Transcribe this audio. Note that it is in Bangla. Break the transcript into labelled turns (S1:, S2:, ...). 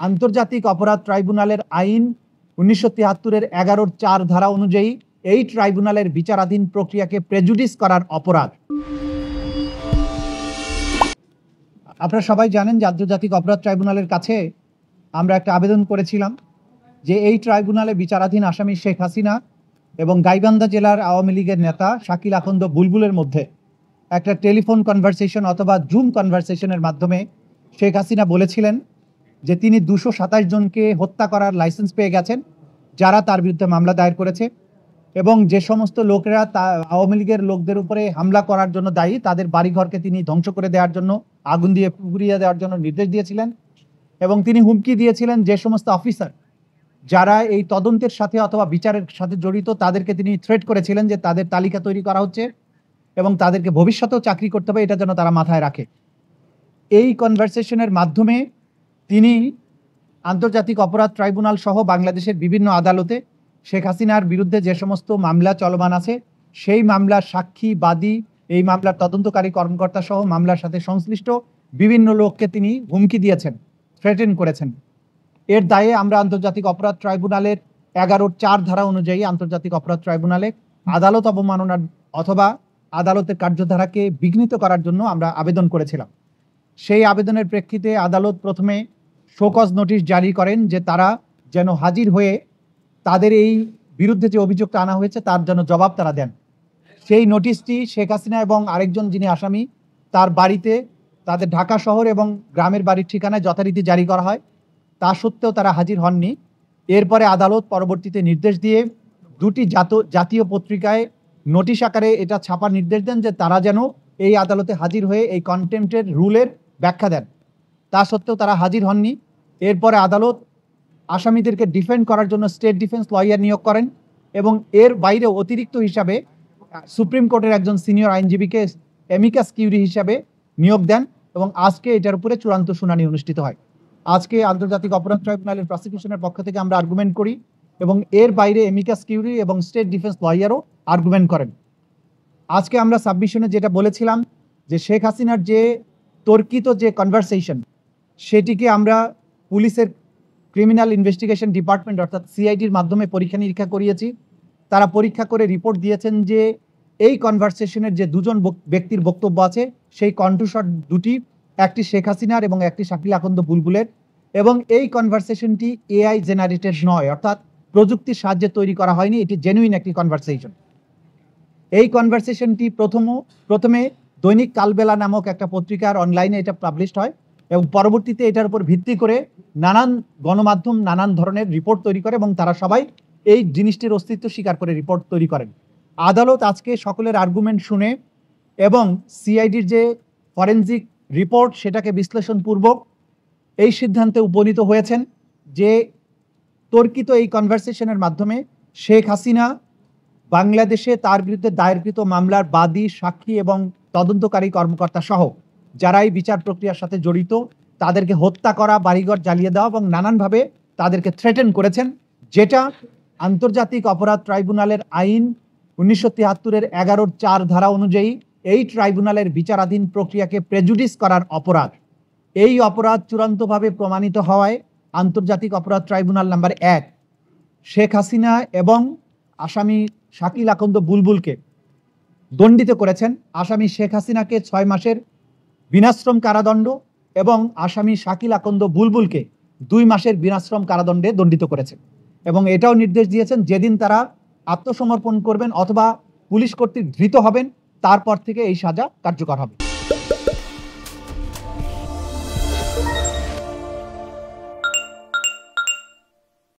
S1: আন্তর্জাতিক অপরাধ ট্রাইব্যুনালের আইন ১৯৭৩-এর ১১-৪ ধারা অনুযায়ী এই ট্রাইব্যুনালের বিচারাধীন প্রক্রিয়াকে প্রেজুডিস করার অপরাধ। আপনারা সবাই জানেন যে আন্তর্জাতিক অপরাধ ট্রাইব্যুনালের কাছে আমরা একটা আবেদন করেছিলাম যে এই ট্রাইব্যুনালে বিচারাধীন আসামি শেখ হাসিনা এবং গাইবান্ধা জেলার আওয়ামী লীগের নেতা শাকিল আখন্দ বুলবুলের মধ্যে একটা টেলিফোন কনভারসেশন অথবা জুম কনভারসেশনের মাধ্যমে শেখ হাসিনা বলেছিলেন যে তিনি ২২৭ জনকে হত্যা করার লাইসেন্স পেয়ে গেছেন যারা তার বিরুদ্ধে মামলা দায়ের করেছে, এবং যে সমস্ত লোকেরা আওয়ামী লীগের লোকদের উপরে হামলা করার জন্য দায়ী তাদের বাড়িঘরকে তিনি ধ্বংস করে দেওয়ার জন্য, আগুন দিয়ে পুড়িয়ে দেওয়ার জন্য নির্দেশ দিয়েছিলেন। এবং তিনি হুমকি দিয়েছিলেন যে সমস্ত অফিসার যারা এই তদন্তের সাথে অথবা বিচারের সাথে জড়িত তাদেরকে তিনি থ্রেট করেছিলেন যে তাদের তালিকা তৈরি করা হচ্ছে এবং তাদেরকে ভবিষ্যতেও চাকরি করতে হবে, এটা যেন তারা মাথায় রাখে। এই কনভারসেশনের মাধ্যমে তিনি আন্তর্জাতিক অপরাধ ট্রাইব্যুনাল সহ বাংলাদেশের বিভিন্ন আদালতে শেখ হাসিনার বিরুদ্ধে যে সমস্ত মামলা চলমান আছে সেই মামলার সাক্ষী, বাদী, এই মামলার তদন্তকারী কর্মকর্তা সহ মামলার সাথে সংশ্লিষ্ট বিভিন্ন লোককে তিনি হুমকি দিয়েছেন, থ্রেটেন করেছেন। এর দায়ে আমরা আন্তর্জাতিক অপরাধ ট্রাইব্যুনালের ১১-৪ ধারা অনুযায়ী আন্তর্জাতিক অপরাধ ট্রাইব্যুনালে আদালত অবমাননার অথবা আদালতের কার্যধারাকে বিঘ্নিত করার জন্য আমরা আবেদন করেছিলাম। সেই আবেদনের প্রেক্ষিতে আদালত প্রথমে শোকজ নোটিশ জারি করেন যে তারা যেন হাজির হয়ে তাদের এই বিরুদ্ধে যে অভিযোগটা আনা হয়েছে তার যেন জবাব তারা দেন। সেই নোটিশটি শেখ হাসিনা এবং আরেকজন যিনি আসামি তার বাড়িতে, তাদের ঢাকা শহর এবং গ্রামের বাড়ির ঠিকানায় যথারীতি জারি করা হয়। তা সত্ত্বেও তারা হাজির হননি। এরপরে আদালত পরবর্তীতে নির্দেশ দিয়ে দুটি জাতীয় পত্রিকায় নোটিশ আকারে এটা ছাপার নির্দেশ দেন যে তারা যেন এই আদালতে হাজির হয়ে এই কন্টেম্পটের রুলের ব্যাখ্যা দেন। তা সত্ত্বেও তারা হাজির হননি। এরপরে আদালত আসামিদেরকে ডিফেন্ড করার জন্য স্টেট ডিফেন্স লয়ার নিয়োগ করেন এবং এর বাইরে অতিরিক্ত হিসাবে সুপ্রিম কোর্টের একজন সিনিয়র আইনজীবীকে অ্যামিকাস কিউরি হিসাবে নিয়োগ দেন এবং আজকে এটার উপরে চূড়ান্ত শুনানি অনুষ্ঠিত হয়। আজকে আন্তর্জাতিক অপরাধ ট্রাইব্যুনালের প্রসিকিউশনের পক্ষ থেকে আমরা আর্গুমেন্ট করি এবং এর বাইরে অ্যামিকাস কিউরি এবং স্টেট ডিফেন্স লয়ারও আর্গুমেন্ট করেন। আজকে আমরা সাবমিশনে যেটা বলেছিলাম যে শেখ হাসিনার যে তর্কিত যে কনভারসেশন সেটিকে আমরা পুলিশের ক্রিমিনাল ইনভেস্টিগেশন ডিপার্টমেন্ট অর্থাৎ সিআইডির মাধ্যমে পরীক্ষা নিরীক্ষা করিয়েছি। তারা পরীক্ষা করে রিপোর্ট দিয়েছেন যে এই কনভারসেশনের যে দুজন ব্যক্তির বক্তব্য আছে সেই কণ্ঠস্বর দুটি, একটি শেখ হাসিনার এবং একটি শাকিল আখন্দ বুলবুলের, এবং এই কনভারসেশনটি এআই জেনারেটেড নয়, অর্থাৎ প্রযুক্তির সাহায্যে তৈরি করা হয়নি, এটি জেনুইন একটি কনভারসেশন। এই কনভারসেশনটি প্রথমে দৈনিক কালবেলা নামক একটা পত্রিকার অনলাইনে এটা পাবলিশড হয় এবং পরবর্তীতে এটার উপর ভিত্তি করে নানান গণমাধ্যম নানান ধরনের রিপোর্ট তৈরি করে এবং তারা সবাই এই জিনিসটির অস্তিত্ব স্বীকার করে রিপোর্ট তৈরি করেন। আদালত আজকে সকলের আর্গুমেন্ট শুনে এবং সিআইডির যে ফরেনজিক রিপোর্ট সেটাকে বিশ্লেষণপূর্বক এই সিদ্ধান্তে উপনীত হয়েছেন যে তর্কিত এই কনভারসেশনের মাধ্যমে শেখ হাসিনা বাংলাদেশে তার বিরুদ্ধে দায়েরকৃত মামলার বাদী, সাক্ষী এবং তদন্তকারী কর্মকর্তা সহ যারাই বিচার প্রক্রিয়ার সাথে জড়িত তাদেরকে হত্যা করা, বাড়িঘর জ্বালিয়ে দেওয়া এবং নানানভাবে তাদেরকে থ্রেটেন করেছেন, যেটা আন্তর্জাতিক অপরাধ ট্রাইব্যুনালের আইন ১৯৭৩-এর ১১-৪ ধারা অনুযায়ী এই ট্রাইব্যুনালের বিচারাধীন প্রক্রিয়াকে প্রেজুডিস করার অপরাধ। এই অপরাধ চূড়ান্তভাবে প্রমাণিত হওয়ায় আন্তর্জাতিক অপরাধ ট্রাইব্যুনাল নাম্বার ১ শেখ হাসিনা এবং আসামি শাকিল আখন্দ বুলবুলকে দণ্ডিত করেছেন। আসামি শেখ হাসিনাকে ৬ মাসের বিনাশ্রম কারাদণ্ড এবং আসামি শাকিল আখন্দ বুলবুলকে ২ মাসের বিনাশ্রম কারাদণ্ডে দণ্ডিত করেছেন এবং এটাও নির্দেশ দিয়েছেন যেদিন তারা আত্মসমর্পণ করবেন অথবা পুলিশ কর্তৃক ধৃত হবেন তারপর থেকে এই সাজা কার্যকর হবে।